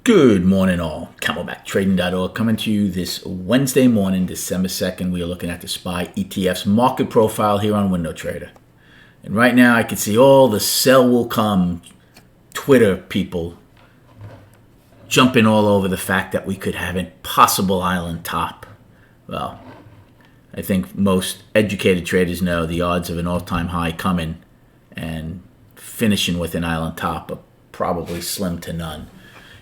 Good morning, all. CamelbackTrading.org coming to you this Wednesday morning, December 2nd. We are looking at the SPY ETF's market profile here on Window Trader. And right now I can see all the sell will come Twitter people jumping all over the fact that we could have a possible island top. Well, I think most educated traders know the odds of an all-time high coming and finishing with an island top are probably slim to none.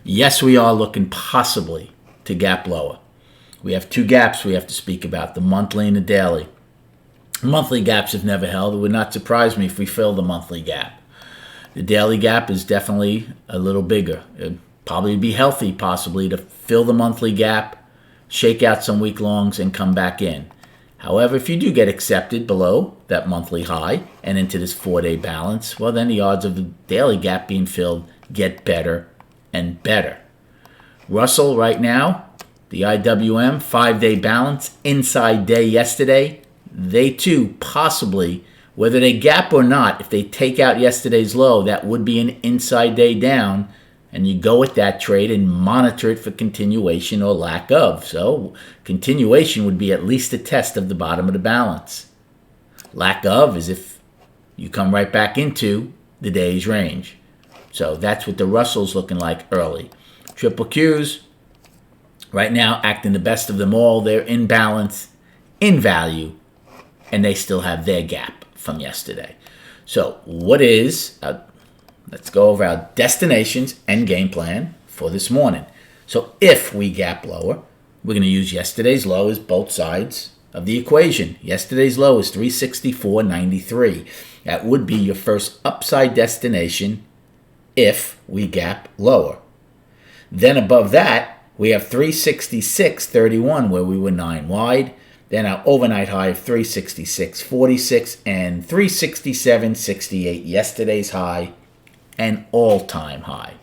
Yes, we are looking possibly to gap lower. We have two gaps we have to speak about, the monthly and the daily. Monthly gaps have never held. It would not surprise me if we fill the monthly gap. The daily gap is definitely a little bigger. It would probably be healthy possibly to fill the monthly gap, shake out some week longs, and come back in. However, if you do get accepted below that monthly high and into this 4-day balance, well, then the odds of the daily gap being filled get better and better. Russell right now, the IWM 5-day balance, inside day yesterday. They too possibly, whether they gap or not, if they take out yesterday's low, that would be an inside day down. And you go with that trade and monitor it for continuation or lack of. So continuation would be at least a test of the bottom of the balance. Lack of is if you come right back into the day's range. So that's what the Russell's looking like early. Triple Qs, right now acting the best of them all. They're in balance, in value, and they still have their gap from yesterday. So what is, let's go over our destinations and game plan for this morning. So if we gap lower, we're going to use yesterday's low as both sides of the equation. Yesterday's low is 364.93. That would be your first upside destination if we gap lower. Then above that, we have 366.31 where we were 9 wide. Then our overnight high of 366.46 and 367.68, yesterday's high and all-time high.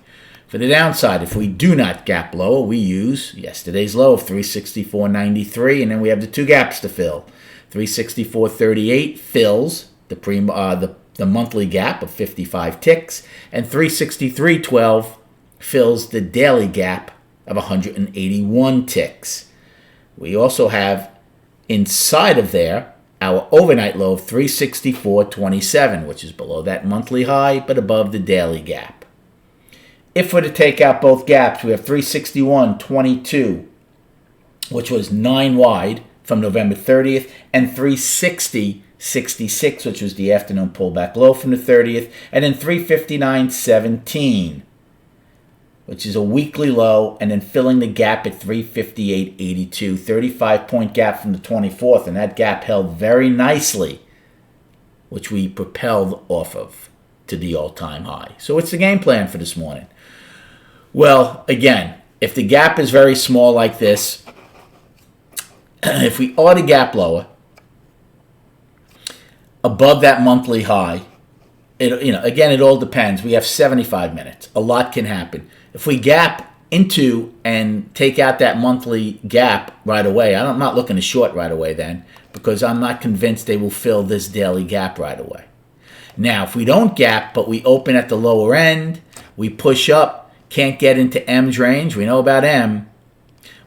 For the downside, if we do not gap lower, we use yesterday's low of 364.93, and then we have the two gaps to fill. 364.38 fills the monthly gap of 55 ticks, and 363.12 fills the daily gap of 181 ticks. We also have inside of there our overnight low of 364.27, which is below that monthly high but above the daily gap. If we're to take out both gaps, we have 361.22, which was 9 wide from November 30th, and 360.66, which was the afternoon pullback low from the 30th, and then 359.17, which is a weekly low, and then filling the gap at 358.82, 35-point gap from the 24th, and that gap held very nicely, which we propelled off of to the all-time high. So what's the game plan for this morning? Well, again, if the gap is very small like this, if we are to gap lower, above that monthly high, again, it all depends. We have 75 minutes. A lot can happen. If we gap into and take out that monthly gap right away, I'm not looking to short right away then, because I'm not convinced they will fill this daily gap right away. Now, if we don't gap, but we open at the lower end, we push up, can't get into M's range, we know about M,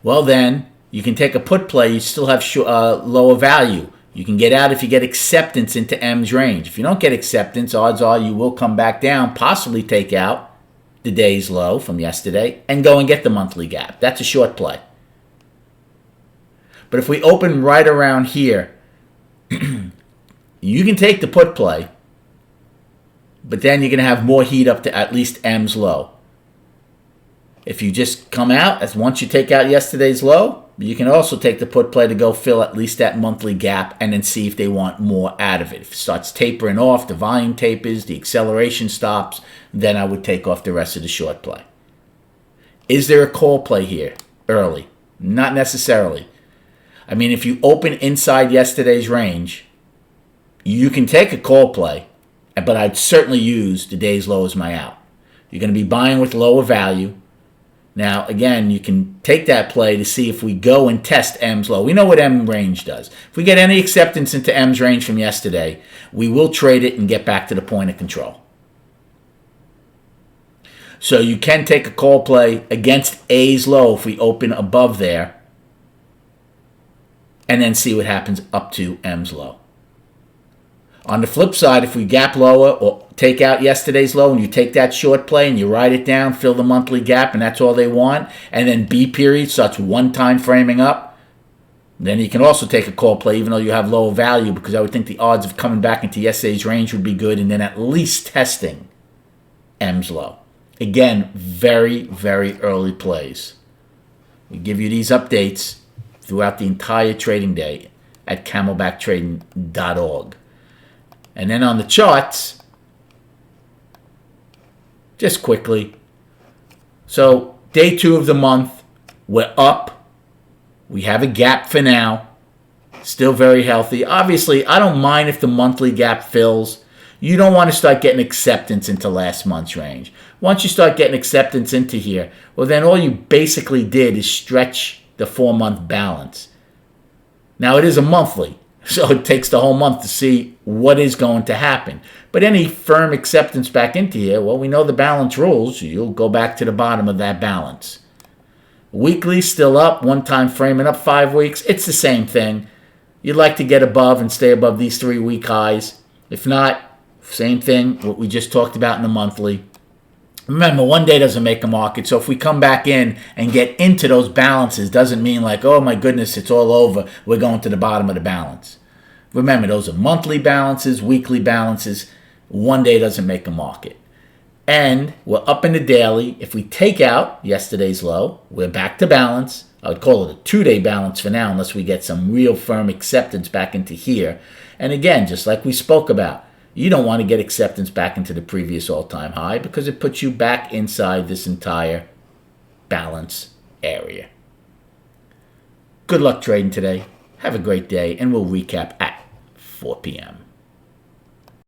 well then, you can take a put play, you still have lower value. You can get out if you get acceptance into M's range. If you don't get acceptance, odds are you will come back down, possibly take out the day's low from yesterday, and go and get the monthly gap. That's a short play. But if we open right around here, you can take the put play, but then you're going to have more heat up to at least M's low. If you just come out, as once you take out yesterday's low, you can also take the put play to go fill at least that monthly gap and then see if they want more out of it. If it starts tapering off, the volume tapers, the acceleration stops, then I would take off the rest of the short play. Is there a call play here early? Not necessarily. I mean, if you open inside yesterday's range, you can take a call play, but I'd certainly use the day's low as my out. You're going to be buying with lower value. Now, again, you can take that play to see if we go and test M's low. We know what M range does. If we get any acceptance into M's range from yesterday, we will trade it and get back to the point of control. So you can take a call play against A's low if we open above there, and then see what happens up to M's low. On the flip side, if we gap lower or take out yesterday's low and you take that short play and you write it down, fill the monthly gap, and that's all they want, and then B period starts one time framing up, then you can also take a call play even though you have lower value, because I would think the odds of coming back into yesterday's range would be good, and then at least testing M's low. Again, very, very early plays. We give you these updates throughout the entire trading day at camelbacktrading.org. And then on the charts, just quickly. So day 2 of the month, we're up. We have a gap for now. Still very healthy. Obviously, I don't mind if the monthly gap fills. You don't want to start getting acceptance into last month's range. Once you start getting acceptance into here, well, then all you basically did is stretch the 4-month balance. Now, it is a monthly, so it takes the whole month to see what is going to happen. But any firm acceptance back into here, well, we know the balance rules. You'll go back to the bottom of that balance. Weekly, still up. One time framing up 5 weeks. It's the same thing. You'd like to get above and stay above these 3-week highs. If not, same thing, what we just talked about in the monthly. Remember, one day doesn't make a market, so if we come back in and get into those balances, doesn't mean like, oh my goodness, it's all over, we're going to the bottom of the balance. Remember, those are monthly balances, weekly balances. One day doesn't make a market. And we're up in the daily. If we take out yesterday's low, we're back to balance. I would call it a 2-day balance for now, unless we get some real firm acceptance back into here. And again, just like we spoke about, you don't want to get acceptance back into the previous all-time high because it puts you back inside this entire balance area. Good luck trading today. Have a great day, and we'll recap at 4 p.m.